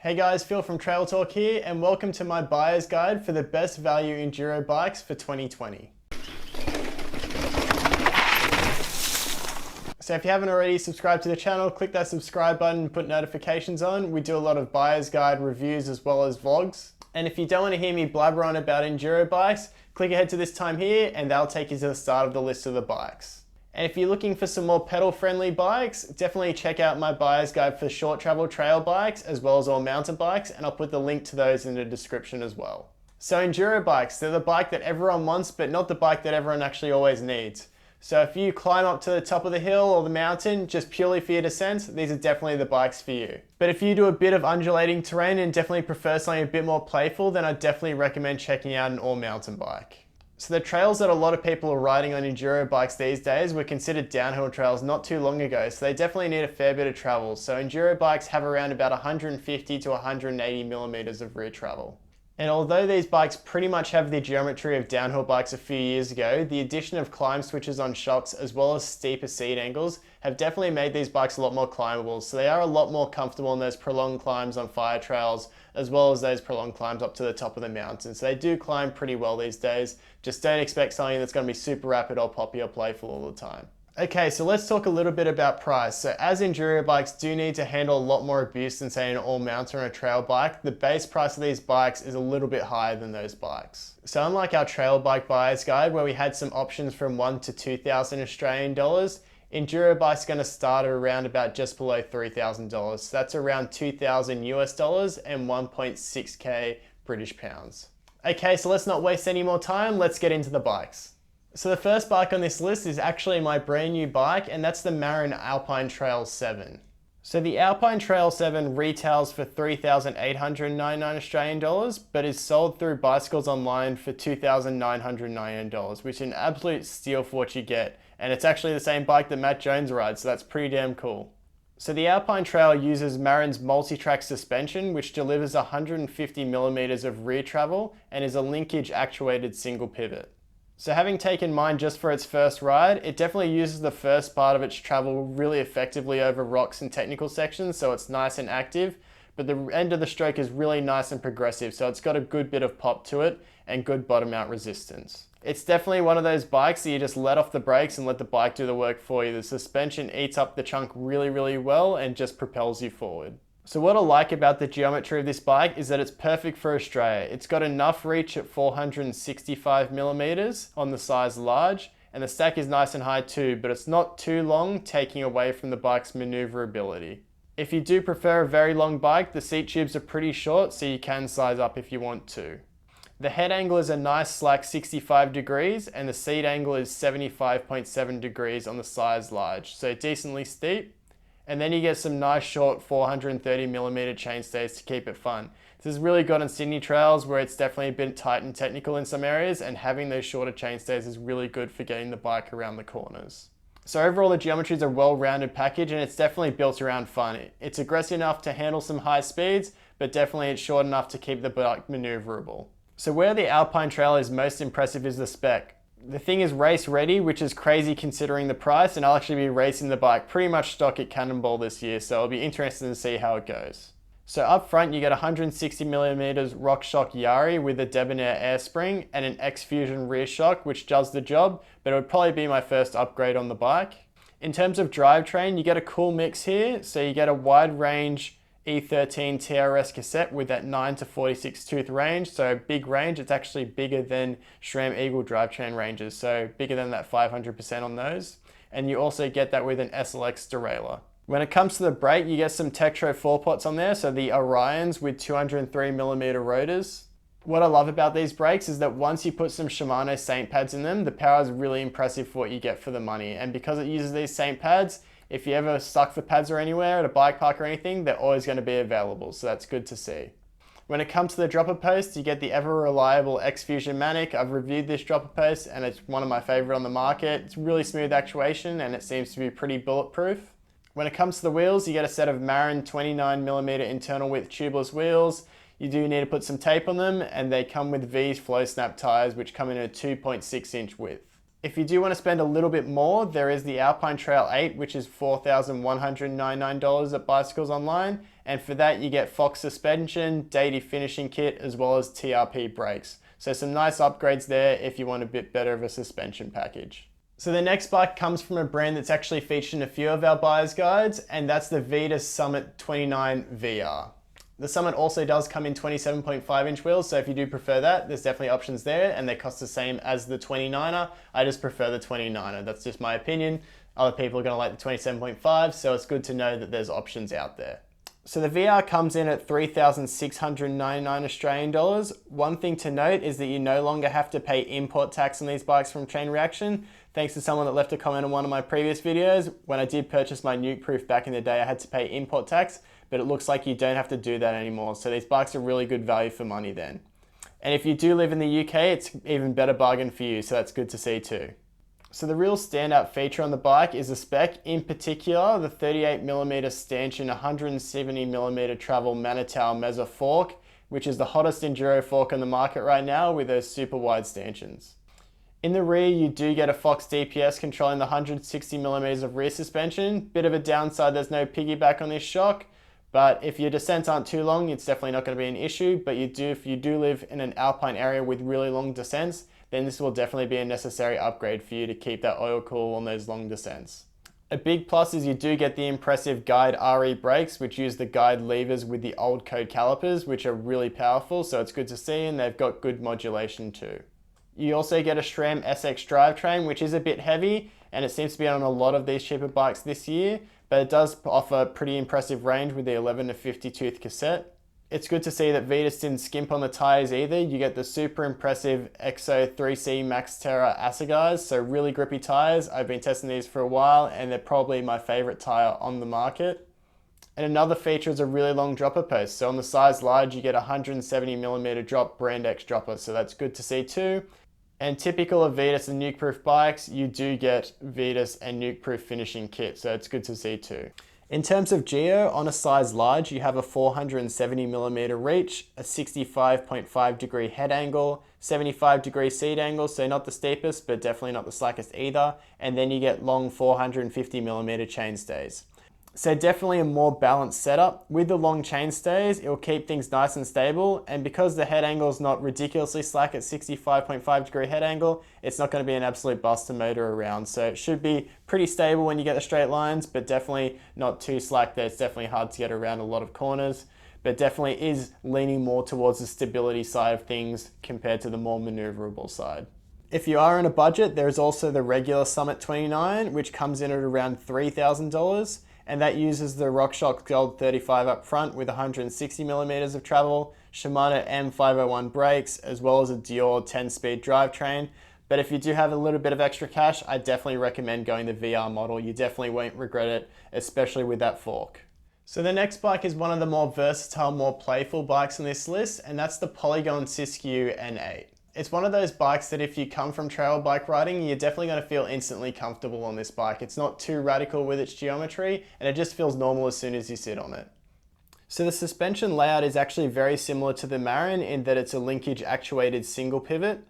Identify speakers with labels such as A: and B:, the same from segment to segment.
A: Hey guys, Phil from Trail Talk here, and welcome to my buyer's guide for the best value enduro bikes for 2020. So if you haven't already subscribed to the channel, click that subscribe button and put notifications on. We do a lot of buyer's guide reviews as well as vlogs. And if you don't want to hear me blabber on about enduro bikes, click ahead to this time here and that'll take you to the start of the list of the bikes. And if you're looking for some more pedal-friendly bikes, definitely check out my buyer's guide for short travel trail bikes as well as all mountain bikes, and I'll put the link to those in the description as well. So enduro bikes, they're the bike that everyone wants, but not the bike that everyone actually always needs. So if you climb up to the top of the hill or the mountain just purely for your descent, these are definitely the bikes for you. But if you do a bit of undulating terrain and definitely prefer something a bit more playful, then I definitely recommend checking out an all-mountain bike. So the trails that a lot of people are riding on enduro bikes these days were considered downhill trails not too long ago, so they definitely need a fair bit of travel. So enduro bikes have around about 150 to 180 millimeters of rear travel. And although these bikes pretty much have the geometry of downhill bikes a few years ago, the addition of climb switches on shocks as well as steeper seat angles have definitely made these bikes a lot more climbable. So they are a lot more comfortable in those prolonged climbs on fire trails as well as those prolonged climbs up to the top of the mountain. So they do climb pretty well these days. Just don't expect something that's going to be super rapid or poppy or playful all the time. Okay, so let's talk a little bit about price. So as enduro bikes do need to handle a lot more abuse than say an all-mountain or a trail bike, the base price of these bikes is a little bit higher than those bikes. So unlike our trail bike buyer's guide where we had some options from 1 to 2,000 Australian dollars, enduro bikes are going to start at around about just below $3,000. So that's around 2,000 US dollars and 1.6k British pounds. Okay, so let's not waste any more time, let's get into the bikes. So the first bike on this list is actually my brand new bike, and that's the Marin Alpine Trail 7. So the Alpine Trail 7 retails for 3,899 Australian dollars, but is sold through Bicycles Online for 2,999 dollars, which is an absolute steal for what you get. And it's actually the same bike that Matt Jones rides, so that's pretty damn cool. So the Alpine Trail uses Marin's multi-track suspension, which delivers 150 millimeters of rear travel and is a linkage actuated single pivot. So having taken mine just for its first ride, it definitely uses the first part of its travel really effectively over rocks and technical sections, so it's nice and active, but the end of the stroke is really nice and progressive, so it's got a good bit of pop to it and good bottom out resistance. It's definitely one of those bikes that you just let off the brakes and let the bike do the work for you. The suspension eats up the chunk really well and just propels you forward. So what I like about the geometry of this bike is that it's perfect for Australia. It's got enough reach at 465 millimeters on the size large, and the stack is nice and high too, but it's not too long, taking away from the bike's maneuverability. If you do prefer a very long bike, the seat tubes are pretty short, so you can size up if you want to. The head angle is a nice slack 65 degrees, and the seat angle is 75.7 degrees on the size large, so decently steep. And then you get some nice short 430 millimeter chainstays to keep it fun. This is really good on Sydney trails where it's definitely a bit tight and technical in some areas, and having those shorter chainstays is really good for getting the bike around the corners. So overall the geometry is a well-rounded package, and it's definitely built around fun. It's aggressive enough to handle some high speeds, but definitely it's short enough to keep the bike maneuverable. So where the Alpine Trail is most impressive is the spec. The thing is race ready, which is crazy considering the price, and I'll actually be racing the bike pretty much stock at Cannonball this year, so I'll be interested to see how it goes. So up front you get 160 millimeters RockShox Yari with a debonair air spring and an X-Fusion rear shock, which does the job, but it would probably be my first upgrade on the bike. In terms of drivetrain, you get a cool mix here, so you get a wide range E13 TRS cassette with that 9 to 46 tooth range, so big range. It's actually bigger than SRAM Eagle drivetrain ranges, so bigger than that 500% on those. And you also get that with an SLX derailleur. When it comes to the brake, you get some Tektro 4-pots on there, so the Orions with 203mm rotors. What I love about these brakes is that once you put some Shimano Saint pads in them, the power is really impressive for what you get for the money. And because it uses these Saint pads, if you ever stuck for pads or anywhere at a bike park or anything, they're always going to be available, so that's good to see. When it comes to the dropper post, you get the ever reliable X-Fusion Manic. I've reviewed this dropper post and it's one of my favorite on the market. It's really smooth actuation and it seems to be pretty bulletproof. When it comes to the wheels, you get a set of Marin 29mm internal width tubeless wheels. You do need to put some tape on them, and they come with V's flow snap tires, which come in a 2.6 inch width. If you do want to spend a little bit more, there is the Alpine Trail 8, which is $4,199 at Bicycles Online. And for that, you get Fox suspension, daily finishing kit, as well as TRP brakes. So some nice upgrades there if you want a bit better of a suspension package. So the next bike comes from a brand that's actually featured in a few of our buyer's guides, and that's the Vitus Summit 29 VR. The Summit also does come in 27.5-inch wheels, so if you do prefer that, there's definitely options there, and they cost the same as the 29er. I just prefer the 29er, that's just my opinion. Other people are gonna like the 27.5, so it's good to know that there's options out there. So the VR comes in at 3,699 Australian dollars. One thing to note is that you no longer have to pay import tax on these bikes from Chain Reaction. Thanks to someone that left a comment on one of my previous videos. When I did purchase my Nuke Proof back in the day, I had to pay import tax, but it looks like you don't have to do that anymore. So these bikes are really good value for money then. And if you do live in the UK, it's even better bargain for you, so that's good to see too. So the real standout feature on the bike is the spec, in particular the 38mm stanchion 170mm travel Manitow Mezza fork, which is the hottest enduro fork on the market right now with those super wide stanchions. In the rear, you do get a Fox DPS controlling the 160mm of rear suspension. Bit of a downside, there's no piggyback on this shock, but if your descents aren't too long, it's definitely not going to be an issue. But if you do live in an alpine area with really long descents, then this will definitely be a necessary upgrade for you to keep that oil cool on those long descents. A big plus is you do get the impressive Guide RE brakes, which use the Guide levers with the old code calipers, which are really powerful, so it's good to see, and they've got good modulation too. You also get a SRAM SX drivetrain, which is a bit heavy, and it seems to be on a lot of these cheaper bikes this year, but it does offer pretty impressive range with the 11 to 50 tooth cassette. It's good to see that Vitus didn't skimp on the tires either. You get the super impressive EXO 3C Max Terra Assegais, so really grippy tires. I've been testing these for a while, and they're probably my favorite tire on the market. And another feature is a really long dropper post. So on the size large, you get a 170mm drop Brand X dropper, so that's good to see too. And typical of Vitus and Nuke Proof bikes, you do get Vitus and Nuke Proof finishing kit, so it's good to see too. In terms of geo, on a size large, you have a 470mm reach, a 65.5 degree head angle, 75 degree seat angle, so not the steepest, but definitely not the slackest either. And then you get long 450mm chainstays. So definitely a more balanced setup. With the long chainstays, it will keep things nice and stable. And because the head angle is not ridiculously slack at 65.5 degree head angle, it's not going to be an absolute buster motor around. So it should be pretty stable when you get the straight lines, but definitely not too slack that it's definitely hard to get around a lot of corners. But definitely is leaning more towards the stability side of things compared to the more maneuverable side. If you are on a budget, there is also the regular Summit 29, which comes in at around $3,000. And that uses the RockShox Gold 35 up front with 160mm of travel, Shimano M501 brakes, as well as a Dior 10-speed drivetrain. But if you do have a little bit of extra cash, I definitely recommend going the VR model. You definitely won't regret it, especially with that fork. So the next bike is one of the more versatile, more playful bikes on this list, and that's the Polygon Siskiyou N8. It's one of those bikes that if you come from trail bike riding, you're definitely going to feel instantly comfortable on this bike. It's not too radical with its geometry, and it just feels normal as soon as you sit on it. So the suspension layout is actually very similar to the Marin in that it's a linkage actuated single pivot.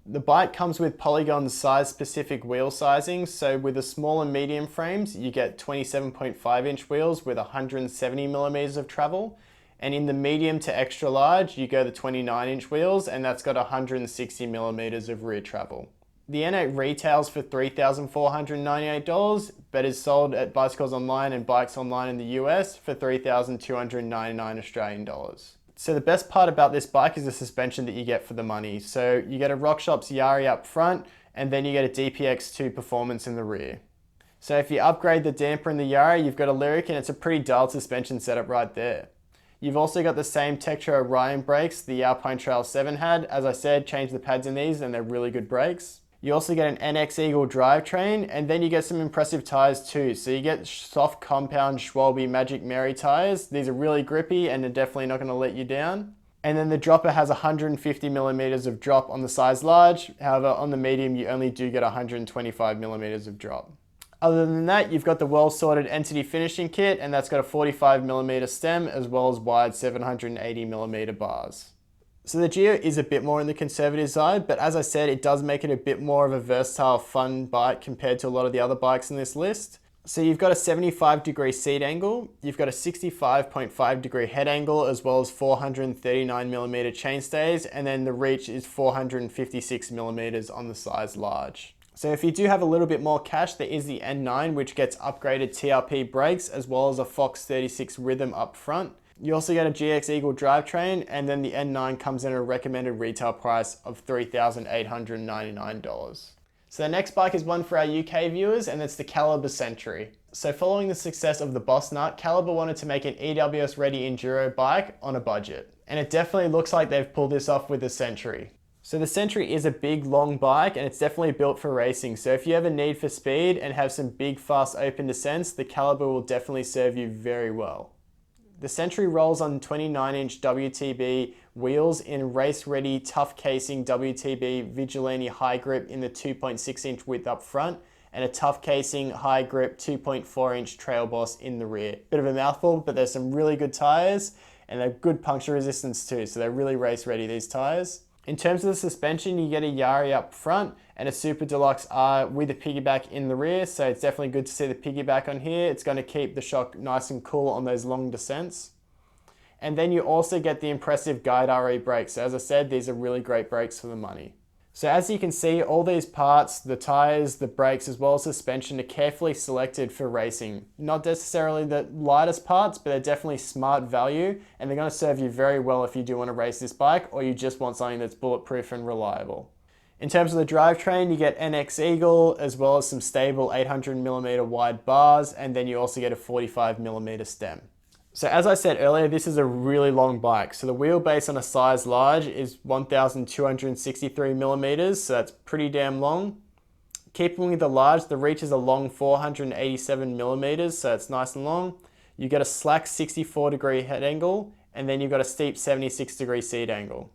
A: The bike comes with Polygon's size specific wheel sizing, so with the small and medium frames, you get 27.5-inch wheels with 170mm of travel. And in the medium to extra large, you go the 29-inch wheels, and that's got 160mm of rear travel. The N8 retails for $3,498, but is sold at Bicycles Online and Bikes Online in the US for $3,299 Australian dollars. So the best part about this bike is the suspension that you get for the money. So you get a RockShox Yari up front, and then you get a DPX2 Performance in the rear. So if you upgrade the damper in the Yari, you've got a Lyric, and it's a pretty dialed suspension setup right there. You've also got the same Tektro Orion brakes the Alpine Trail 7 had. As I said, change the pads in these and they're really good brakes. You also get an NX Eagle drivetrain, and then you get some impressive tires too. So you get soft compound Schwalbe Magic Mary tires. These are really grippy and they're definitely not going to let you down. And then the dropper has 150mm of drop on the size large. However, on the medium, you only do get 125mm of drop. Other than that, you've got the well-sorted Entity finishing kit, and that's got a 45mm stem as well as wide 780mm bars. So the Geo is a bit more on the conservative side, but as I said, it does make it a bit more of a versatile, fun bike compared to a lot of the other bikes in this list. So you've got a 75-degree seat angle, you've got a 65.5-degree head angle, as well as 439mm chainstays, and then the reach is 456mm on the size large. So if you do have a little bit more cash, there is the N9, which gets upgraded TRP brakes, as well as a Fox 36 rhythm up front. You also get a GX Eagle drivetrain, and then the N9 comes in at a recommended retail price of $3,899. So the next bike is one for our UK viewers, and it's the Calibre Century. So following the success of the Boss Nut, Calibre wanted to make an EWS ready enduro bike on a budget. And it definitely looks like they've pulled this off with the Century. So the Century is a big, long bike, and it's definitely built for racing. So if you have a need for speed and have some big, fast open descents, the Calibre will definitely serve you very well. The Century rolls on 29-inch WTB wheels in race-ready, tough casing WTB Vigilante high grip in the 2.6-inch width up front, and a tough casing high grip 2.4-inch Trail Boss in the rear. Bit of a mouthful, but there's some really good tires, and they're good puncture resistance too, so they're really race-ready, these tires. In terms of the suspension, you get a Yari up front and a Super Deluxe R with a piggyback in the rear, so it's definitely good to see the piggyback on here. It's going to keep the shock nice and cool on those long descents. And then you also get the impressive Guide RE brakes. So as I said, these are really great brakes for the money. So as you can see, all these parts, the tires, the brakes, as well as suspension, are carefully selected for racing. Not necessarily the lightest parts, but they're definitely smart value, and they're going to serve you very well if you do want to race this bike, or you just want something that's bulletproof and reliable. In terms of the drivetrain, you get NX Eagle, as well as some stable 800mm wide bars, and then you also get a 45mm stem. So as I said earlier, this is a really long bike. So the wheelbase on a size large is 1,263mm, so that's pretty damn long. Keeping with the large, the reach is a long 487mm, so it's nice and long. You get a slack 64-degree head angle, and then you've got a steep 76-degree seat angle.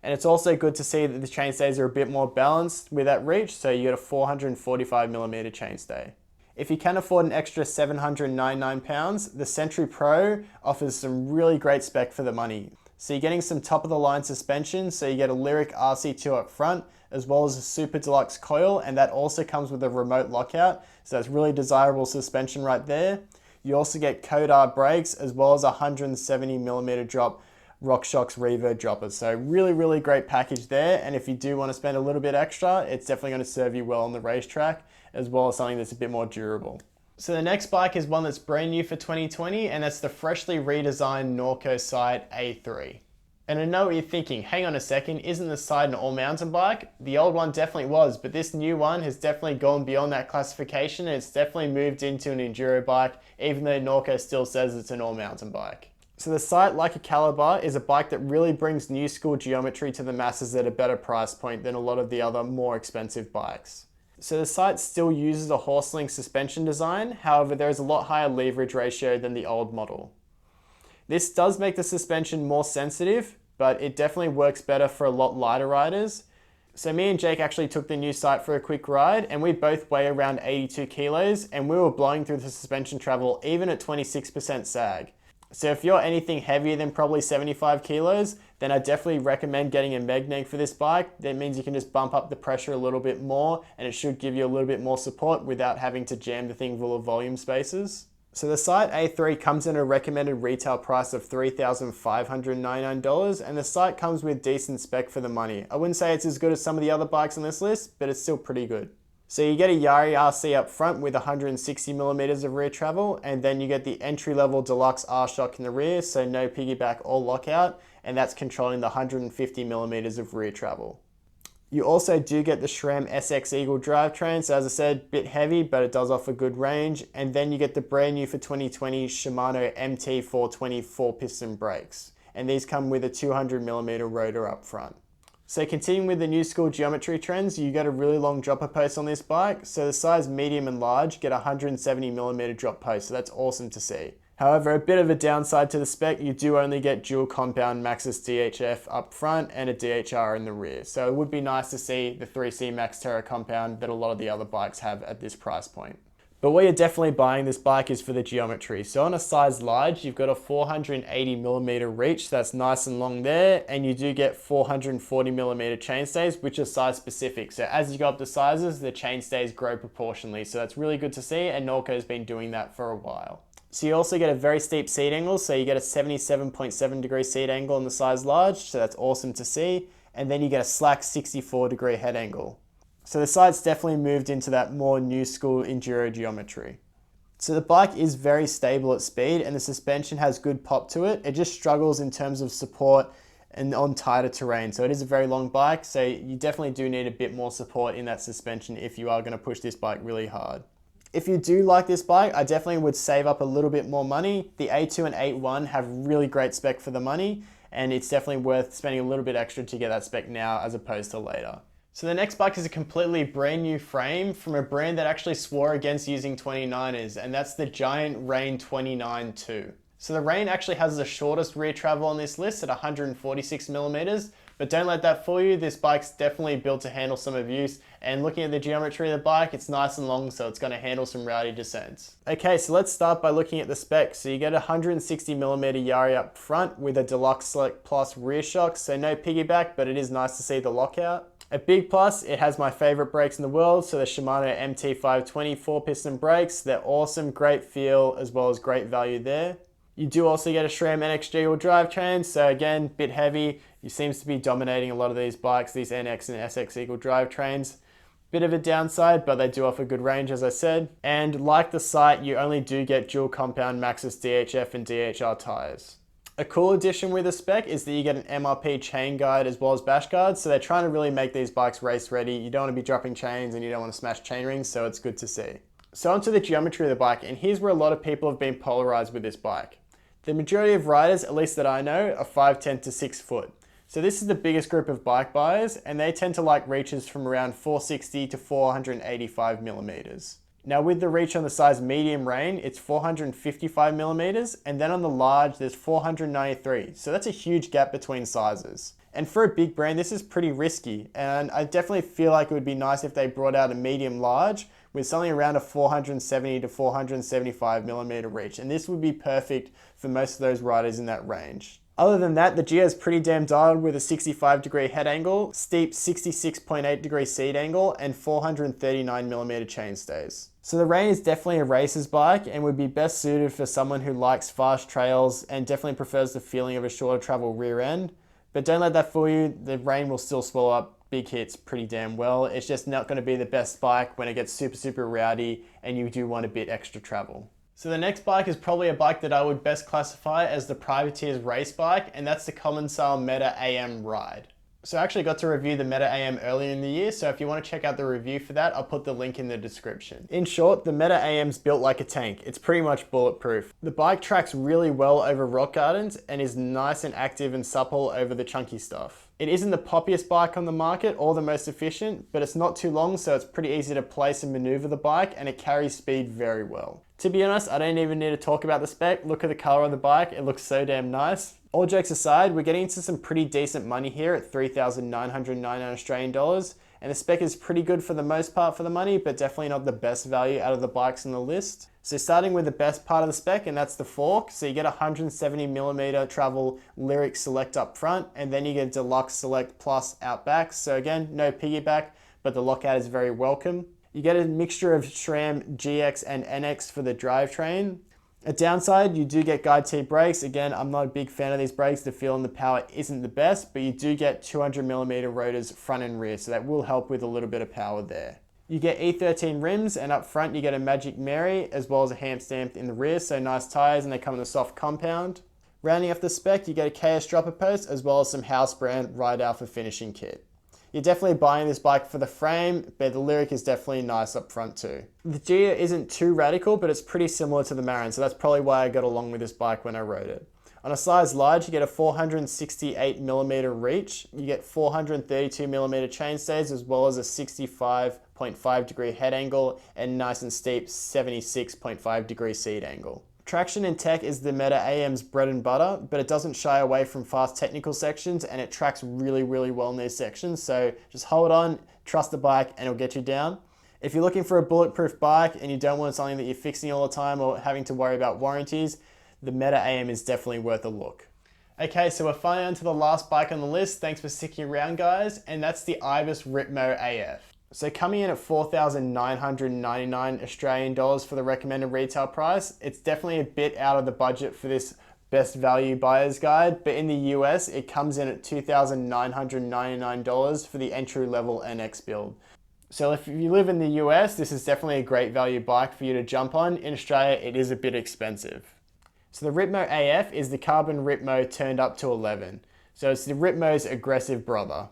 A: And it's also good to see that the chainstays are a bit more balanced with that reach, so you get a 445mm chainstay. If you can afford an extra £799, the Century Pro offers some really great spec for the money. So you're getting some top of the line suspension, so you get a Lyric RC2 up front, as well as a Super Deluxe coil, and that also comes with a remote lockout, so that's really desirable suspension right there. You also get Code-R brakes, as well as a 170mm drop RockShox Reverb droppers. So really great package there, and if you do want to spend a little bit extra, it's definitely going to serve you well on the racetrack, as well as something that's a bit more durable. So the next bike is one that's brand new for 2020, and that's the freshly redesigned Norco Sight A3. And I know what you're thinking, hang on a second, isn't the Sight an all-mountain bike? The old one definitely was, but this new one has definitely gone beyond that classification, and it's definitely moved into an enduro bike, even though Norco still says it's an all-mountain bike. So the Sight, like a Calibre, is a bike that really brings new school geometry to the masses at a better price point than a lot of the other more expensive bikes. So the Sight still uses a horse-link suspension design, however there is a lot higher leverage ratio than the old model. This does make the suspension more sensitive, but it definitely works better for a lot lighter riders. So me and Jake actually took the new Sight for a quick ride, and we both weigh around 82 kilos, and we were blowing through the suspension travel even at 26% sag. So if you're anything heavier than probably 75 kilos, then I definitely recommend getting a Megneg for this bike. That means you can just bump up the pressure a little bit more, and it should give you a little bit more support without having to jam the thing full of volume spaces. So the Sight A3 comes in a recommended retail price of $3,599, and the Sight comes with decent spec for the money. I wouldn't say it's as good as some of the other bikes on this list, but it's still pretty good. So you get a Yari RC up front with 160mm of rear travel, and then you get the entry-level Deluxe R-Shock in the rear, so no piggyback or lockout, and that's controlling the 150mm of rear travel. You also do get the SRAM SX Eagle drivetrain, so as I said, bit heavy, but it does offer good range, and then you get the brand new for 2020 Shimano MT420 4-piston brakes, and these come with a 200mm rotor up front. So continuing with the new school geometry trends, you get a really long dropper post on this bike. So the size medium and large get 170mm drop post, so that's awesome to see. However, a bit of a downside to the spec, you do only get dual compound Maxxis DHF up front and a DHR in the rear. So it would be nice to see the 3C Max Terra compound that a lot of the other bikes have at this price point. But what you're definitely buying this bike is for the geometry. So on a size large, you've got a 480mm reach, that's nice and long there, and you do get 440mm chainstays, which are size specific. So as you go up the sizes, the chainstays grow proportionally. So that's really good to see, and Norco's been doing that for a while. So you also get a very steep seat angle, so you get a 77.7 degree seat angle in the size large, so that's awesome to see. And then you get a slack 64 degree head angle. So the side's definitely moved into that more new school enduro geometry. So the bike is very stable at speed and the suspension has good pop to it. It just struggles in terms of support and on tighter terrain. So it is a very long bike, so you definitely do need a bit more support in that suspension if you are going to push this bike really hard. If you do like this bike, I definitely would save up a little bit more money. The A2 and A1 have really great spec for the money, and it's definitely worth spending a little bit extra to get that spec now as opposed to later. So the next bike is a completely brand new frame from a brand that actually swore against using 29ers, and that's the Giant Rain 29-2. So the Rain actually has the shortest rear travel on this list at 146mm, but don't let that fool you, this bike's definitely built to handle some abuse, and looking at the geometry of the bike, it's nice and long, so it's going to handle some rowdy descents. Okay, so let's start by looking at the specs. So you get a 160mm Yari up front with a Deluxe Select Plus rear shock, so no piggyback, but it is nice to see the lockout. A big plus, it has my favorite brakes in the world, so the Shimano MT520 4-piston brakes. They're awesome, great feel, as well as great value there. You do also get a SRAM NXG all drivetrain, so again, bit heavy. It seems to be dominating a lot of these bikes, these NX and SX Eagle drivetrains. Bit of a downside, but they do offer good range, as I said. And like the Sight, you only do get dual compound Maxxis DHF and DHR tires. A cool addition with the spec is that you get an MRP chain guide as well as bash guards, so they're trying to really make these bikes race ready. You don't want to be dropping chains and you don't want to smash chain rings, so it's good to see. So onto the geometry of the bike, and here's where a lot of people have been polarized with this bike. The majority of riders, at least that I know, are 5'10" to 6 foot. So this is the biggest group of bike buyers, and they tend to like reaches from around 460 to 485mm. Now with the reach on the size medium Rain, it's 455mm, and then on the large, there's 493. So that's a huge gap between sizes. And for a big brand, this is pretty risky, and I definitely feel like it would be nice if they brought out a medium large with something around a 470 to 475mm reach, and this would be perfect for most of those riders in that range. Other than that, the Geo is pretty damn dialed with a 65 degree head angle, steep 66.8 degree seat angle, and 439mm chainstays. So the Rain is definitely a racer's bike and would be best suited for someone who likes fast trails and definitely prefers the feeling of a shorter travel rear end. But don't let that fool you, the Rain will still swallow up big hits pretty damn well. It's just not going to be the best bike when it gets super rowdy and you do want a bit extra travel. So the next bike is probably a bike that I would best classify as the Privateer's race bike, and that's the Commencal Meta AM Ride. So I actually got to review the Meta AM earlier in the year, so if you want to check out the review for that, I'll put the link in the description. In short, the Meta AM's built like a tank. It's pretty much bulletproof. The bike tracks really well over rock gardens and is nice and active and supple over the chunky stuff. It isn't the poppiest bike on the market or the most efficient, but it's not too long, so it's pretty easy to place and maneuver the bike, and it carries speed very well. To be honest, I don't even need to talk about the spec. Look at the color of the bike, it looks so damn nice. All jokes aside, we're getting into some pretty decent money here at $3,999 Australian dollars, and the spec is pretty good for the most part for the money, but definitely not the best value out of the bikes on the list. So starting with the best part of the spec, and that's the fork. So you get 170mm travel Lyric Select up front, and then you get Deluxe Select Plus out back. So again, no piggyback, but the lockout is very welcome. You get a mixture of SRAM GX and NX for the drivetrain. A downside, you do get guide T brakes. Again, I'm not a big fan of these brakes. The feel and the power isn't the best, but you do get 200mm rotors front and rear, so that will help with a little bit of power there. You get E13 rims, and up front you get a Magic Mary, as well as a ham stamped in the rear, so nice tires, and they come in a soft compound. Rounding off the spec, you get a KS dropper post, as well as some house brand Ride Alpha finishing kit. You're definitely buying this bike for the frame, but the Lyric is definitely nice up front too. The Gia isn't too radical, but it's pretty similar to the Marin, so that's probably why I got along with this bike when I rode it. On a size large, you get a 468mm reach, you get 432mm chainstays, as well as a 65.5 degree head angle and nice and steep 76.5 degree seat angle. Traction and tech is the Meta AM's bread and butter, but it doesn't shy away from fast technical sections, and it tracks really well in these sections, so just hold on, trust the bike, and it'll get you down. If you're looking for a bulletproof bike and you don't want something that you're fixing all the time or having to worry about warranties, the Meta AM is definitely worth a look. Okay, so we're finally on to the last bike on the list. Thanks for sticking around, guys. And that's the Ibis Ripmo AF. So coming in at 4,999 Australian dollars for the recommended retail price, it's definitely a bit out of the budget for this best value buyer's guide, but in the US, it comes in at $2,999 for the entry level NX build. So if you live in the US, this is definitely a great value bike for you to jump on. In Australia, it is a bit expensive. So the Ripmo AF is the carbon Ripmo turned up to 11. So it's the Ripmo's aggressive brother.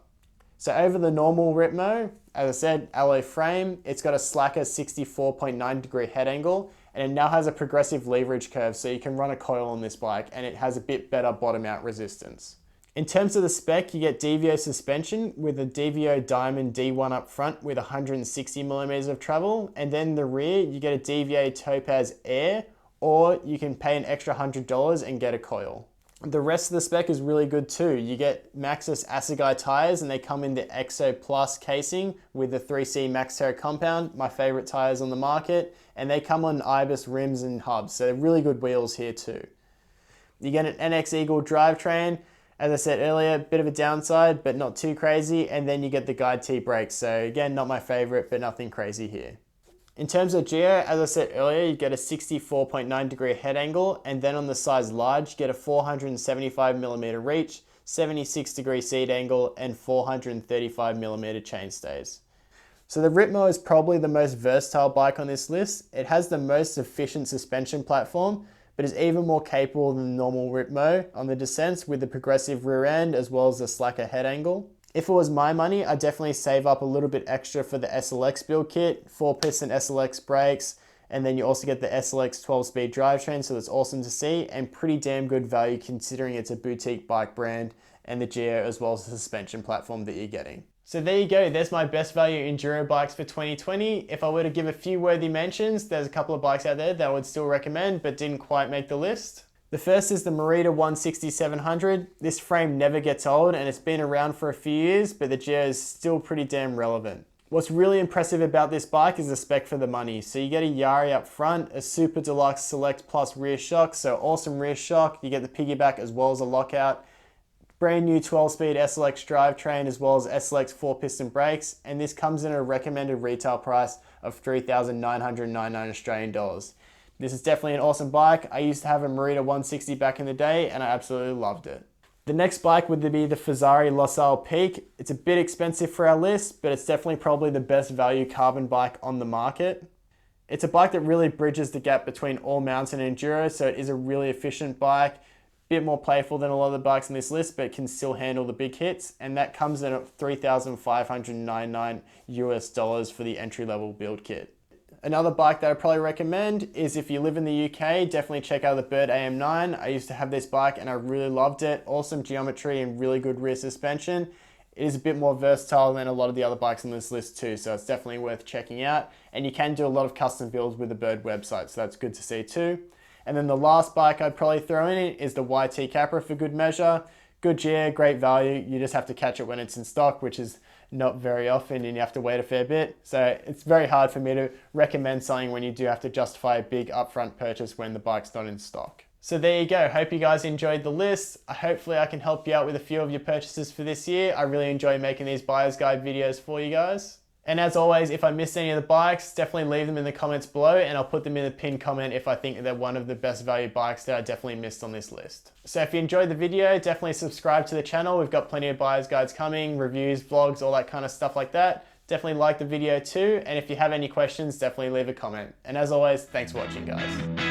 A: So over the normal Ripmo, as I said, alloy frame, it's got a slacker 64.9 degree head angle, and it now has a progressive leverage curve, so you can run a coil on this bike, and it has a bit better bottom out resistance. In terms of the spec, you get DVO suspension with a DVO Diamond D1 up front with 160 millimeters of travel, and then the rear, you get a DVA Topaz Air, or you can pay an extra $100 and get a coil. The rest of the spec is really good too. You get Maxxis Assegai tires, and they come in the Exo Plus casing with the 3C Maxxterra compound, my favorite tires on the market, and they come on Ibis rims and hubs, so they're really good wheels here too. You get an NX Eagle drivetrain. As I said earlier, a bit of a downside, but not too crazy. And then you get the Guide T brakes. So again, not my favorite, but nothing crazy here. In terms of geo, as I said earlier, you get a 64.9 degree head angle. And then on the size large, you get a 475 millimeter reach, 76 degree seat angle, and 435 millimeter chainstays. So the Ripmo is probably the most versatile bike on this list. It has the most efficient suspension platform, but is even more capable than the normal Ripmo on the descents with the progressive rear end as well as the slacker head angle. If it was my money, I'd definitely save up a little bit extra for the SLX build kit, 4-piston SLX brakes, and then you also get the SLX 12-speed drivetrain, so that's awesome to see, and pretty damn good value considering it's a boutique bike brand and the geo as well as the suspension platform that you're getting. So there you go, there's my best value enduro bikes for 2020. If I were to give a few worthy mentions, there's a couple of bikes out there that I would still recommend but didn't quite make the list. The first is the Merida 160-700. This frame never gets old and it's been around for a few years, but the geo is still pretty damn relevant. What's really impressive about this bike is the spec for the money. So you get a Yari up front, a Super Deluxe Select Plus rear shock, so awesome rear shock. You get the piggyback as well as a lockout. Brand new 12-speed SLX drivetrain as well as SLX 4-piston brakes, and this comes in at a recommended retail price of 3,999 Australian dollars. This is definitely an awesome bike. I used to have a Merida 160 back in the day and I absolutely loved it. The next bike would be the Fazari Losail Peak. It's a bit expensive for our list, but it's definitely probably the best value carbon bike on the market. It's a bike that really bridges the gap between all mountain and enduro, so it is a really efficient bike. Bit more playful than a lot of the bikes on this list, but can still handle the big hits, and that comes in at $3,599 US for the entry-level build kit. Another bike that I probably recommend is if you live in the UK, definitely check out the Bird AM9. I used to have this bike and I really loved it. Awesome geometry and really good rear suspension. It is a bit more versatile than a lot of the other bikes on this list too, so it's definitely worth checking out. And you can do a lot of custom builds with the Bird website, so that's good to see too. And then the last bike I'd probably throw in is the YT Capra for good measure. Good gear, great value. You just have to catch it when it's in stock, which is not very often and you have to wait a fair bit. So it's very hard for me to recommend something when you do have to justify a big upfront purchase when the bike's not in stock. So there you go. Hope you guys enjoyed the list. Hopefully I can help you out with a few of your purchases for this year. I really enjoy making these buyer's guide videos for you guys. And as always, if I missed any of the bikes, definitely leave them in the comments below and I'll put them in the pinned comment if I think they're one of the best value bikes that I definitely missed on this list. So if you enjoyed the video, definitely subscribe to the channel. We've got plenty of buyer's guides coming, reviews, vlogs, all that kind of stuff like that. Definitely like the video too. And if you have any questions, definitely leave a comment. And as always, thanks for watching, guys.